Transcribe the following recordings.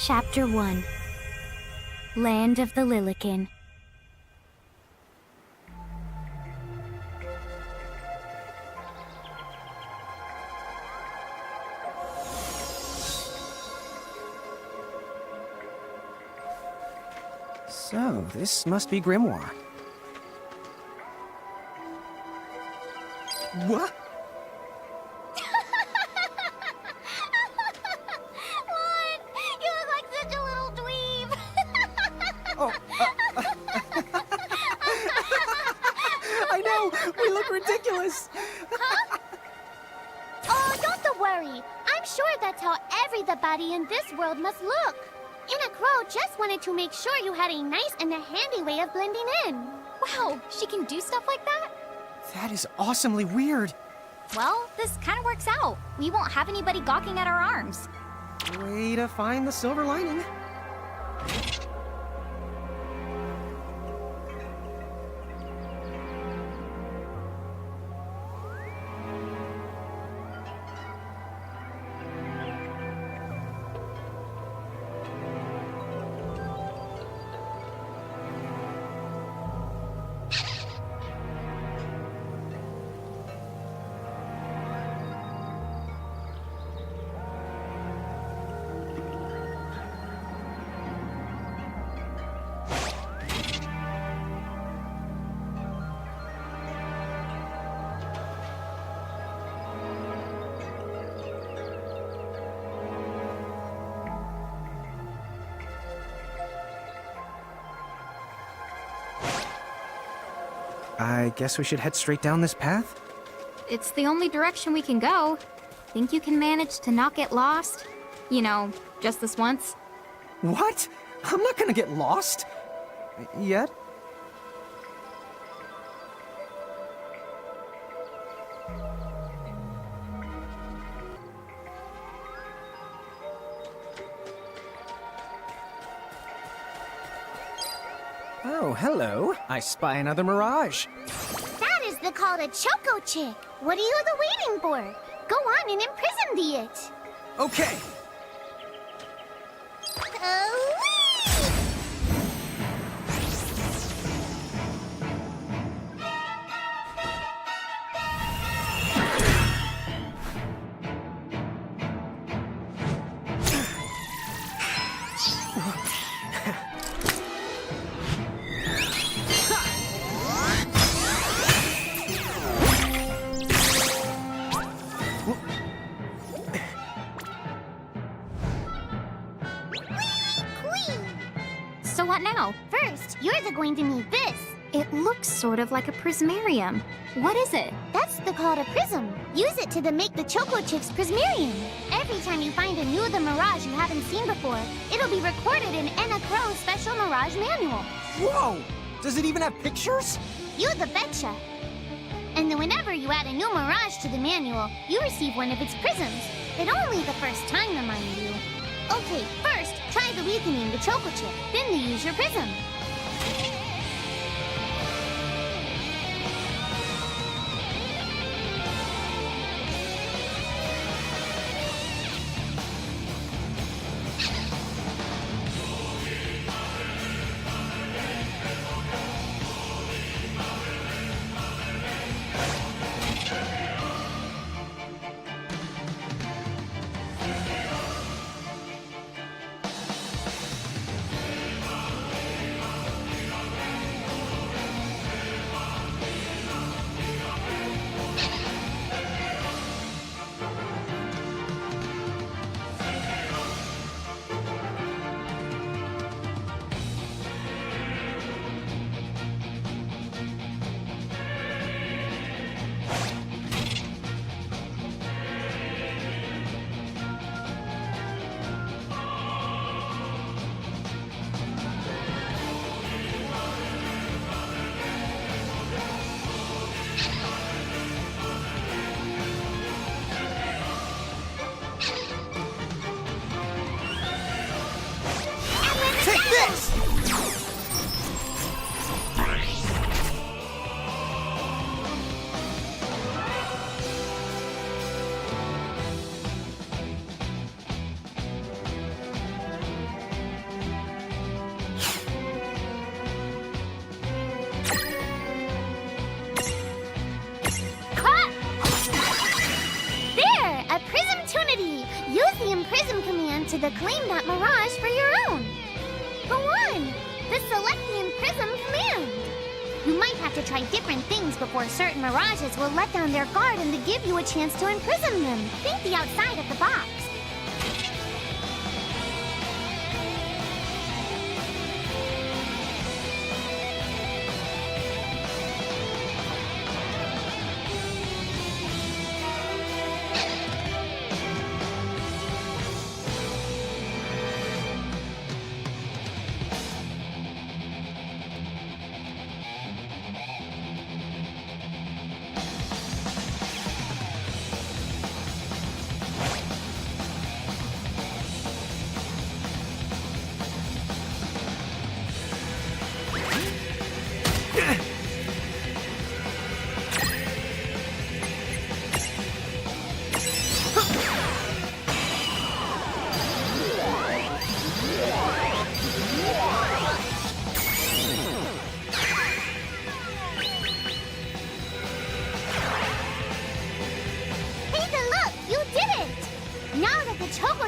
Chapter 1 Land of the Lilikin. So, this must be Grimoire. What? What? You look like such a little dweeb. Oh, I know! We look ridiculous! Oh, don't worry. I'm sure that's how everybody in this world must look. Inna Crow just wanted to make sure you had a nice and a handy way of blending in. Wow, she can do stuff like that? That is awesomely weird. Well, this kind of works out. We won't have anybody gawking at our arms. Way to find the silver lining. I guess we should head straight down this path? It's the only direction we can go. Think you can manage to not get lost? You know, just this once? What? I'm not gonna get lost. Yet? Oh, hello. I spy another mirage. That is called a Choco Chick. What are you waiting for? Go on and imprison the it. Okay. So what now? First, you're going to need this. It looks sort of like a prismarium. What is it? That's called a prism. Use it to make the Choco Chick's prismarium. Every time you find a new mirage you haven't seen before, it'll be recorded in Enna Crow's special mirage manual. Whoa! Does it even have pictures? You the betcha. And then whenever you add a new mirage to the manual, you receive one of its prisms. But only the first time, mind you. Okay, first, try the weakening the Choco Chick, then use your prism. to claim that mirage for your own. Go on! The Lilikin Prism command! You might have to try different things before certain mirages will let down their guard and to give you a chance to imprison them. Think the outside of the box.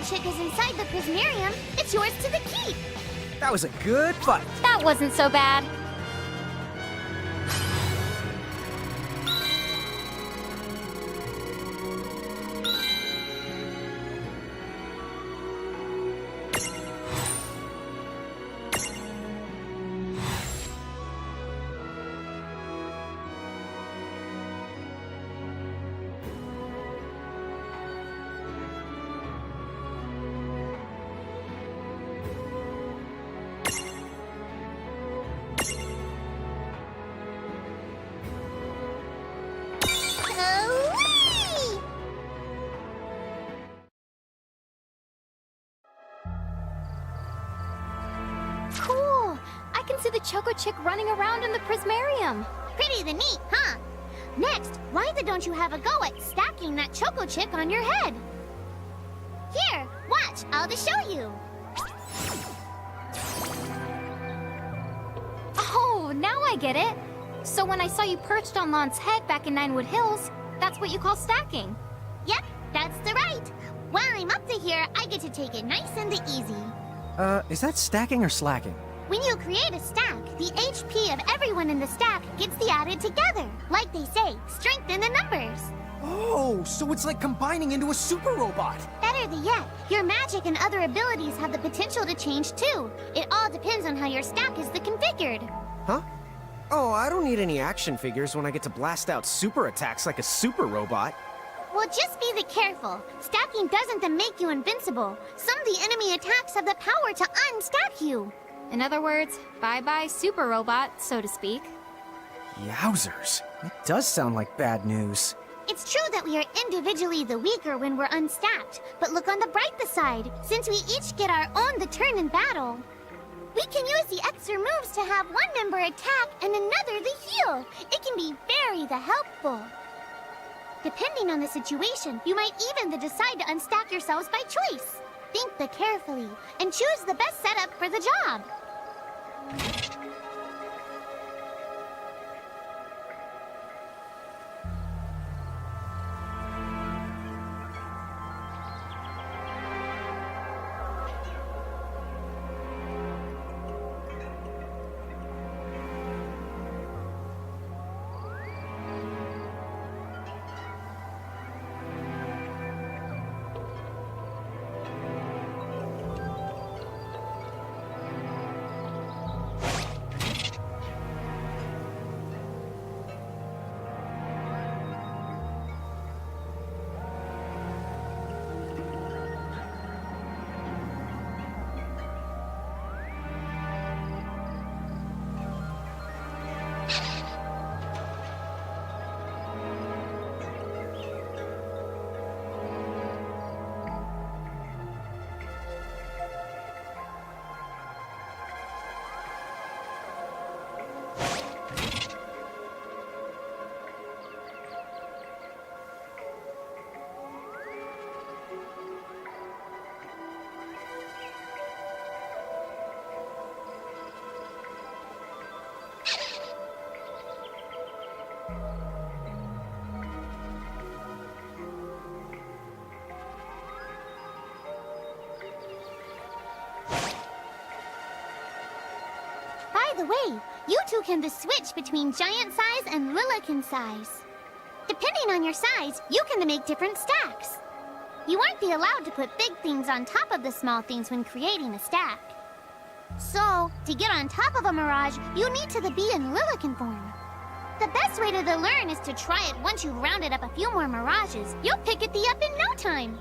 Chick is inside the Prismarium, it's yours to the keep. That was a good fight. That wasn't so bad. Cool! I can see the Choco Chick running around in the Prismarium. Pretty the neat, huh? Next, why don't you have a go at stacking that Choco Chick on your head? Here, watch, I'll just show you. Oh, now I get it. So when I saw you perched on Lon's head back in Ninewood Hills, that's what you call stacking. Yep, that's the right. While I'm up to here, I get to take it nice and easy. Is that stacking or slacking? When you create a stack, the HP of everyone in the stack gets the added together. Like they say, strengthen the numbers. Oh, so it's like combining into a super robot. Better than yet, your magic and other abilities have the potential to change too. It all depends on how your stack is configured. Huh? Oh, I don't need any action figures when I get to blast out super attacks like a super robot. Well, just be careful. Stacking doesn't make you invincible. Some of the enemy attacks have the power to unstack you. In other words, bye-bye super robot, so to speak. Yowzers. It does sound like bad news. It's true that we are individually the weaker when we're unstacked, but look on the brighter side. Since we each get our own turn in battle, we can use the extra moves to have one member attack and another the heal. It can be very helpful. Depending on the situation, you might even decide to unstack yourselves by choice. Think carefully and choose the best setup for the job. the way, you two can switch between giant size and Lilikin size. Depending on your size, you can make different stacks. You aren't be allowed to put big things on top of the small things when creating a stack. So, to get on top of a mirage, you need to be in Lilikin form. The best way to learn is to try it once you've rounded up a few more mirages. You'll pick it up in no time.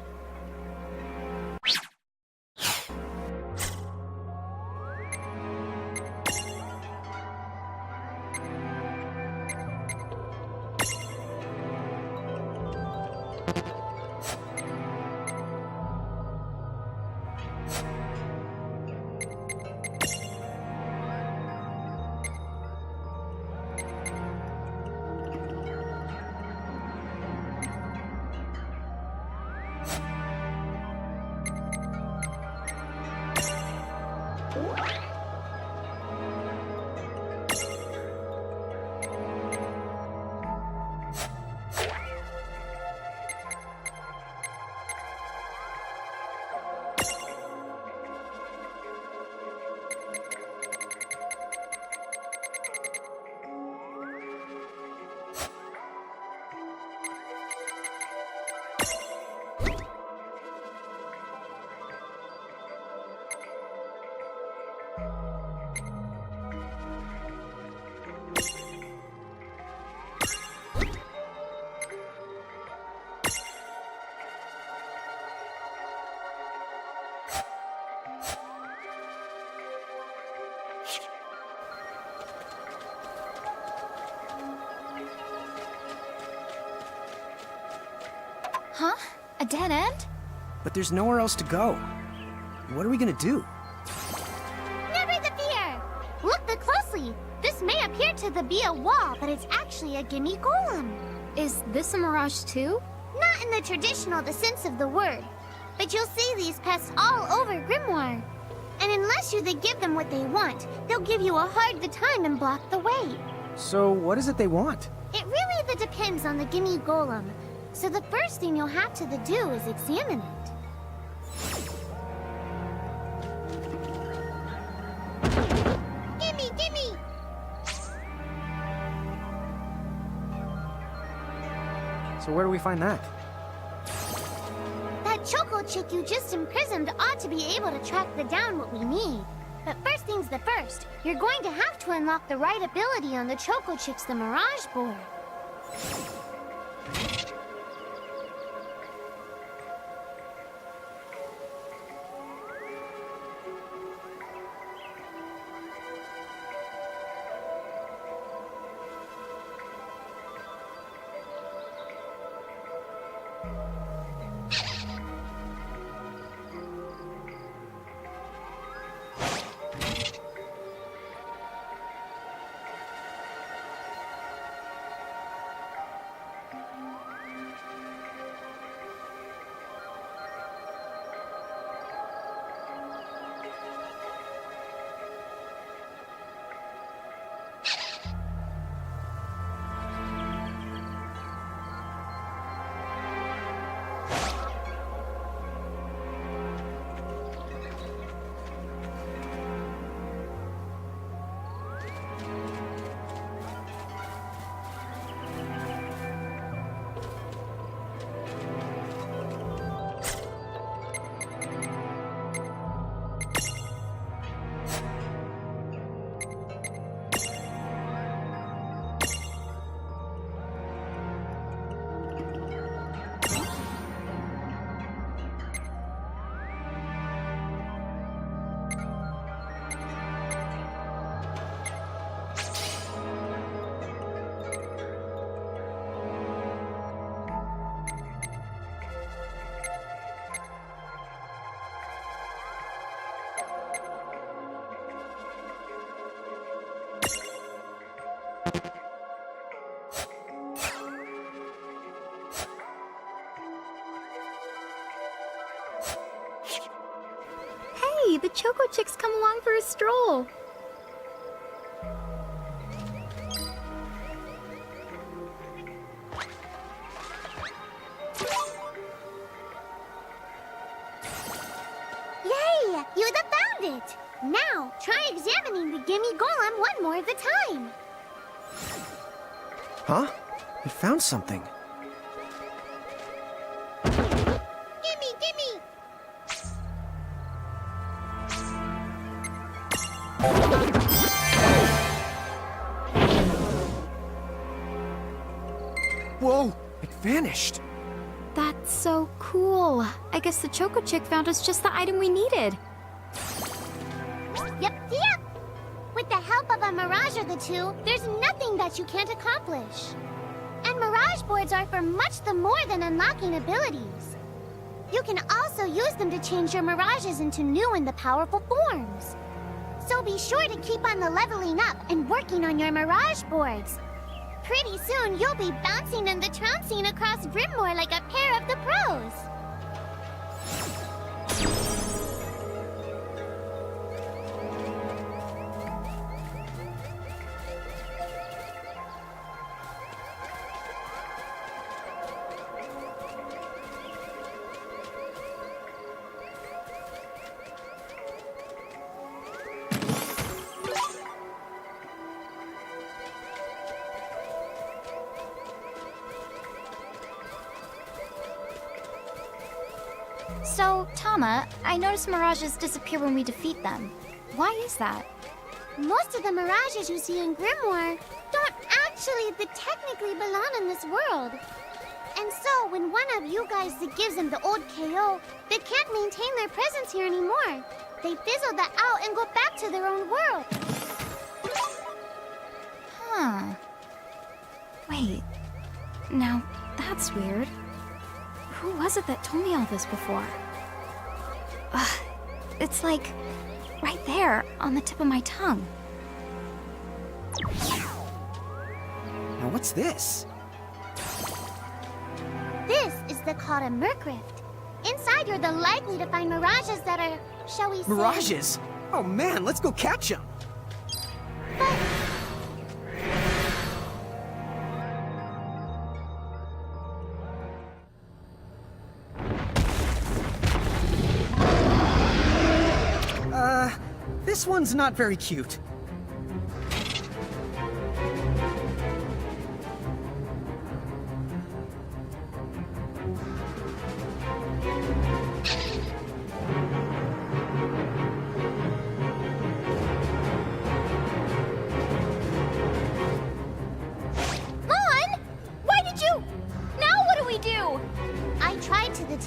Huh? A dead end? But there's nowhere else to go. What are we gonna do? Never the fear! Look closely. This may appear to be a wall, but it's actually a gimme golem. Is this a mirage too? Not in the traditional sense of the word, but you'll see these pests all over Grimoire. And unless you give them what they want, they'll give you a hard time and block the way. So, what is it they want? It really depends on the gimme golem. So the first thing you'll have to do is examine it. Gimme! So where do we find that? That choco chick you just imprisoned ought to be able to track down what we need. But first things first, you're going to have to unlock the right ability on the choco chick's Mirage board. Hey, the Choco Chick's come along for a stroll. Yay! You found it! Now, try examining the Gimme Golem one more of the time. Huh? You found something. Gimme, gimme! Whoa! It vanished. That's so cool. I guess the Choco Chick found us just the item we needed. Yep, yep! With the help of a Mirage or the two, there's nothing that you can't accomplish. And Mirage boards are for much the more than unlocking abilities. You can also use them to change your Mirages into new and the powerful forms. So be sure to keep on the leveling up and working on your Mirage boards. Pretty soon, you'll be bouncing and the trouncing across Brimmore like a pair of the pros. So, Tama, I noticed Mirages disappear when we defeat them. Why is that? Most of the Mirages you see in Grimoire don't actually technically belong in this world. And so, when one of you guys gives them the old KO, they can't maintain their presence here anymore. They fizzle that out and go back to their own world. Huh. Wait. Now, that's weird. Who was it that told me all this before? Ugh, it's like right there on the tip of my tongue. Now what's this? This is the called a Mercrift. Inside, you're likely to find Mirages that are, shall we say... Mirages? Oh man, let's go catch them! This one's not very cute.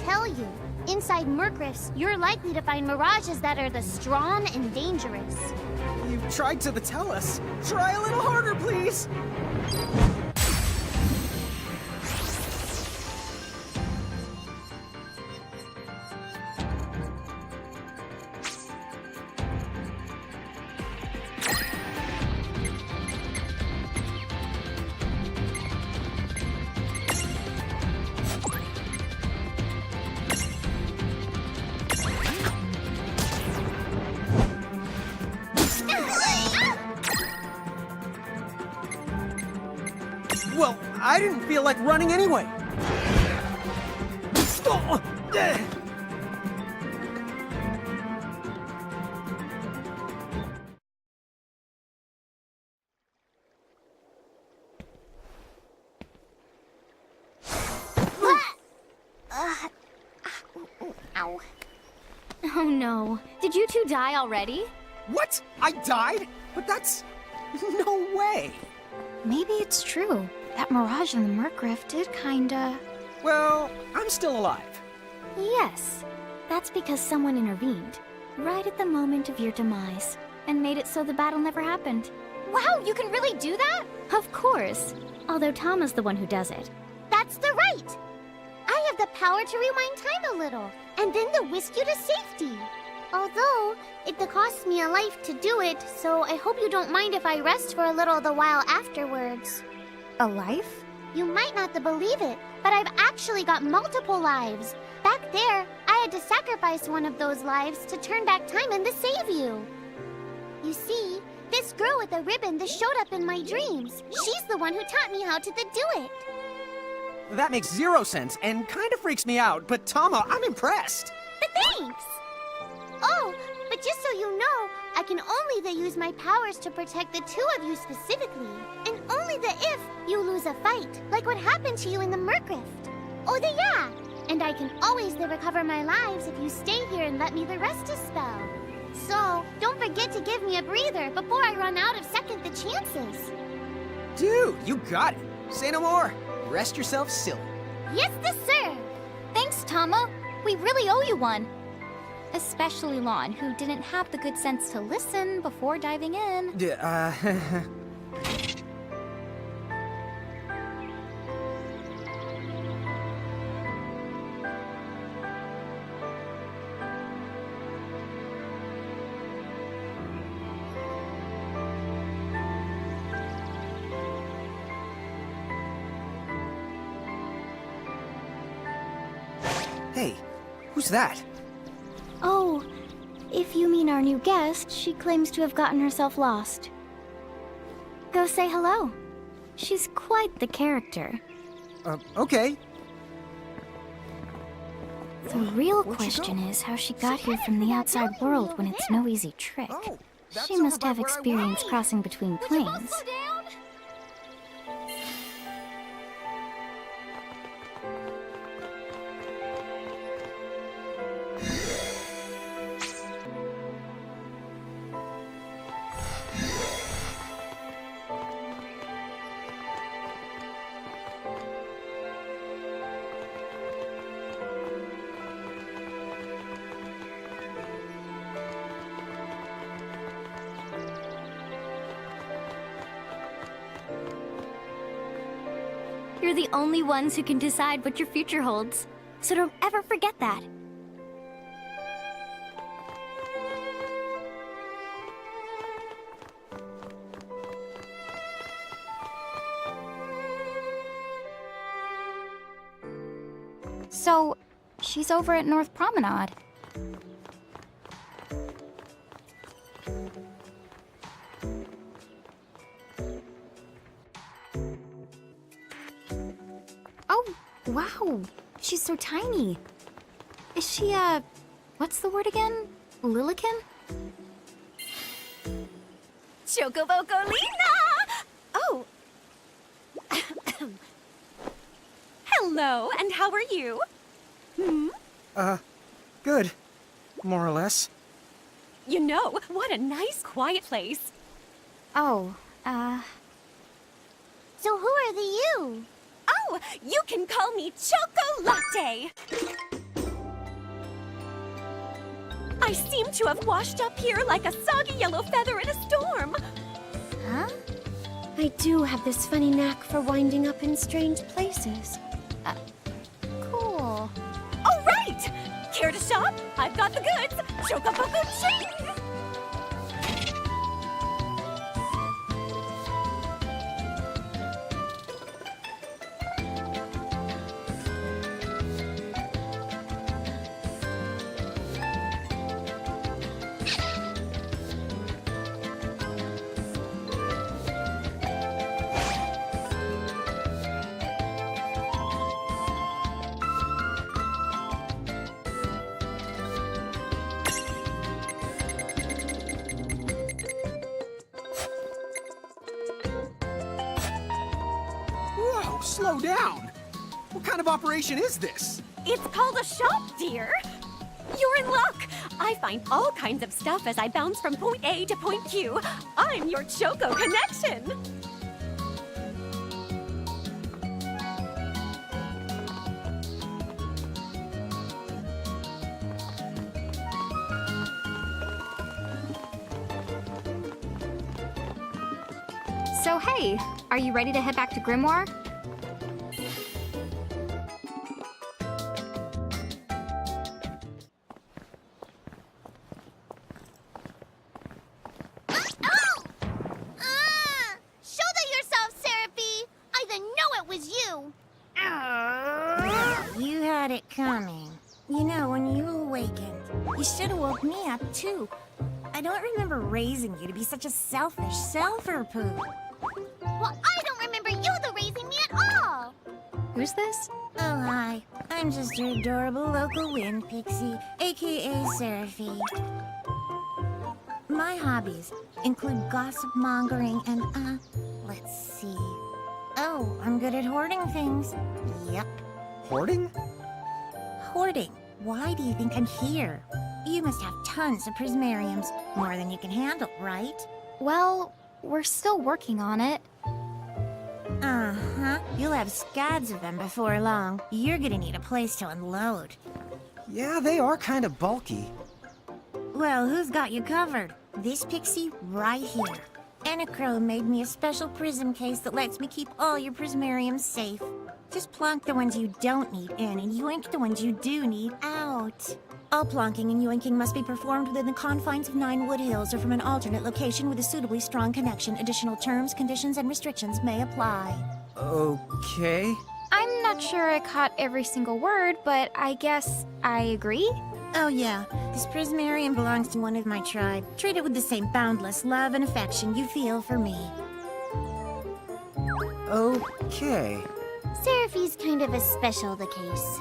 Tell you, inside Mercrifts, you're likely to find Mirages that are the strong and dangerous. You tried to tell us. Try a little harder, please! Well, I didn't feel like running anyway. Ow. Oh no. Did you two die already? What? I died? But that's... no way! Maybe it's true. That Mirage in the Mercrift did kinda... Well, I'm still alive. Yes. That's because someone intervened. Right at the moment of your demise. And made it so the battle never happened. Wow, you can really do that? Of course. Although Tama's the one who does it. That's the right! I have the power to rewind time a little, and then to whisk you to safety. Although, it costs me a life to do it, so I hope you don't mind if I rest for a little the while afterwards. A life? You might not believe it, but I've actually got multiple lives. Back there, I had to sacrifice one of those lives to turn back time and to save you. You see, this girl with the ribbon that showed up in my dreams, she's the one who taught me how to do it. That makes 0 sense and kind of freaks me out, but Tama, I'm impressed. Thanks! Oh, but just so you know, I can only use my powers to protect the two of you specifically. And only if you lose a fight, like what happened to you in the Mercrift. Oh, yeah! And I can always recover my lives if you stay here and let me rest a spell. So, don't forget to give me a breather before I run out of second the chances. Dude, you got it. Say no more. Rest yourself silly. Yes, sir. Thanks, Tama. We really owe you one. Especially Lon, who didn't have the good sense to listen before diving in. Hey, who's that? Oh, if you mean our new guest, she claims to have gotten herself lost. Go say hello. She's quite the character. Okay. The real Where'd she question go? is how she got here from the outside world when it's no easy trick. Oh, that's She over must by have where I experience was. crossing between planes. You're the only ones who can decide what your future holds. So don't ever forget that. So, she's over at North Promenade. Oh, wow. She's so tiny. Is she, what's the word again? Lilikin? Chocobocolina! Oh. Hello, and how are you? Good. More or less. You know, what a nice, quiet place. Oh, So who are the you? Oh, you can call me Choco Latte. I seem to have washed up here like a soggy yellow feather in a storm. huh? I do have this funny knack for winding up in strange places. Cool. All right! Care to shop? I've got the goods. Chocoboco Ching! Whoa, slow down. What kind of operation is this? It's called a shop, dear. You're in luck. I find all kinds of stuff as I bounce from point A to point Q. I'm your Choco connection. So hey, are you ready to head back to Grimoire? Oh! Shoulder yourself, Seraphie! I didn't know it was you! You had it coming. You know, when you awakened, you should have woke me up too. I don't remember raising you to be such a selfish self-poo. Well, I don't remember you raising me at all! Who's this? Oh, hi. I'm just your adorable local wind pixie, aka Seraphie. my hobbies include gossip mongering and, let's see. Oh, I'm good at hoarding things. Yep. Hoarding? Hoarding. Why do you think I'm here? You must have tons of prismariums. More than you can handle, right? Well, we're still working on it. Uh-huh. You'll have scads of them before long. You're gonna need a place to unload. Yeah, they are kind of bulky. Well, who's got you covered? This pixie right here. Enachrome made me a special prism case that lets me keep all your prismariums safe. Just plonk the ones you don't need in and yoink the ones you do need out. All plonking and yoinking must be performed within the confines of 9 Wood Hills or from an alternate location with a suitably strong connection. Additional terms, conditions, and restrictions may apply. Okay. I'm not sure I caught every single word, but I guess I agree. Oh yeah, this prismarium belongs to one of my tribe. Treat it with the same boundless love and affection you feel for me. Okay. Seraphi's kind of a special the case.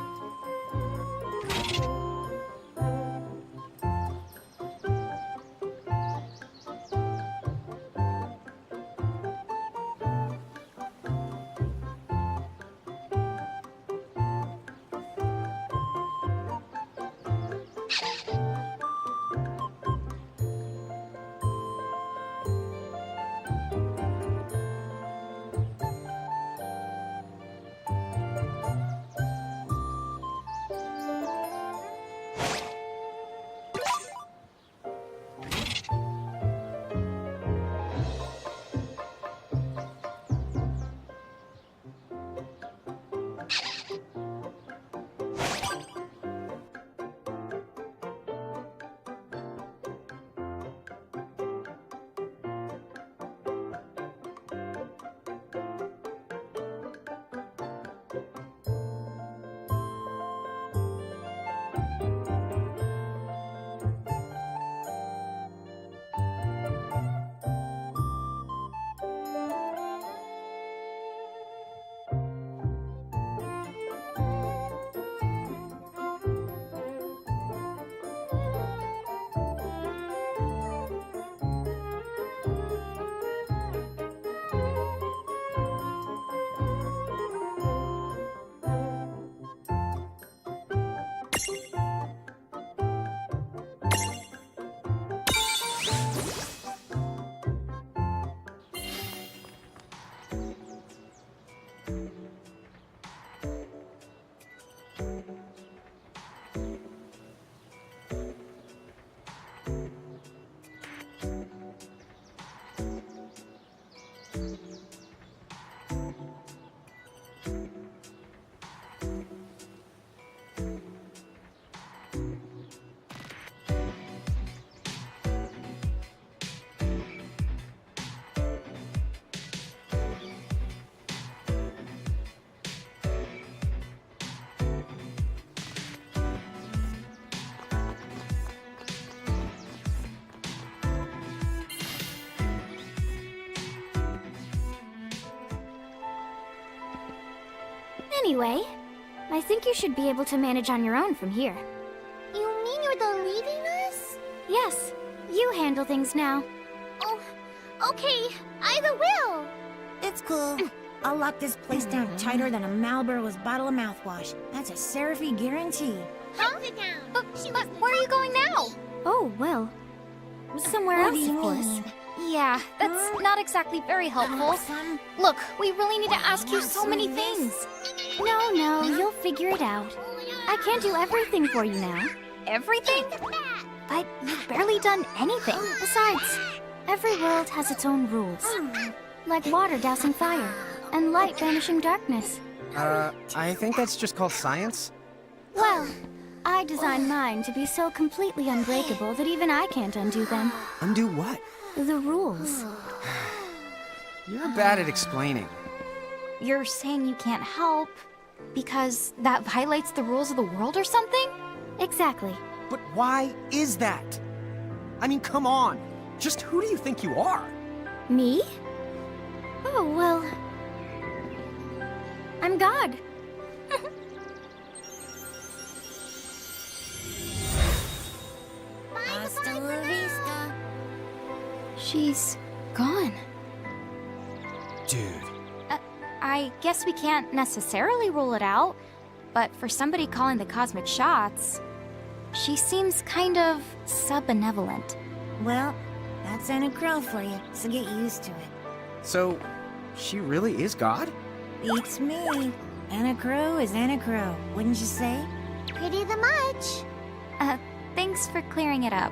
Anyway, I think you should be able to manage on your own from here. You mean you're the leaving us? Yes, you handle things now. Oh, okay. Either will. It's cool. I'll lock this place down tighter than a Marlboro's bottle of mouthwash. That's a Seraphy guarantee. Huh? Sit down. But where are you going now? Oh, well, somewhere What else, do you of course. mean? Yeah, that's not exactly very helpful. Look, we really need to ask you so many things. No, you'll figure it out. I can't do everything for you now. Everything? But you've barely done anything. Besides, every world has its own rules. Like water dousing fire, and light banishing darkness. I think that's just called science. Well, I designed mine to be so completely unbreakable that even I can't undo them. Undo what? The rules. You're bad at explaining. You're saying you can't help because that violates the rules of the world or something? Exactly. But why is that? I mean, come on. Just who do you think you are? Me? Oh, well... I'm God. Hasta la vista, She's gone. Dude. I guess we can't necessarily rule it out, but for somebody calling the cosmic shots, she seems kind of sub-benevolent. Well, that's Anna Crow for you, so get used to it. So, she really is God? Beats me. Anna Crow is Anna Crow, wouldn't you say? Pretty the much. Thanks for clearing it up.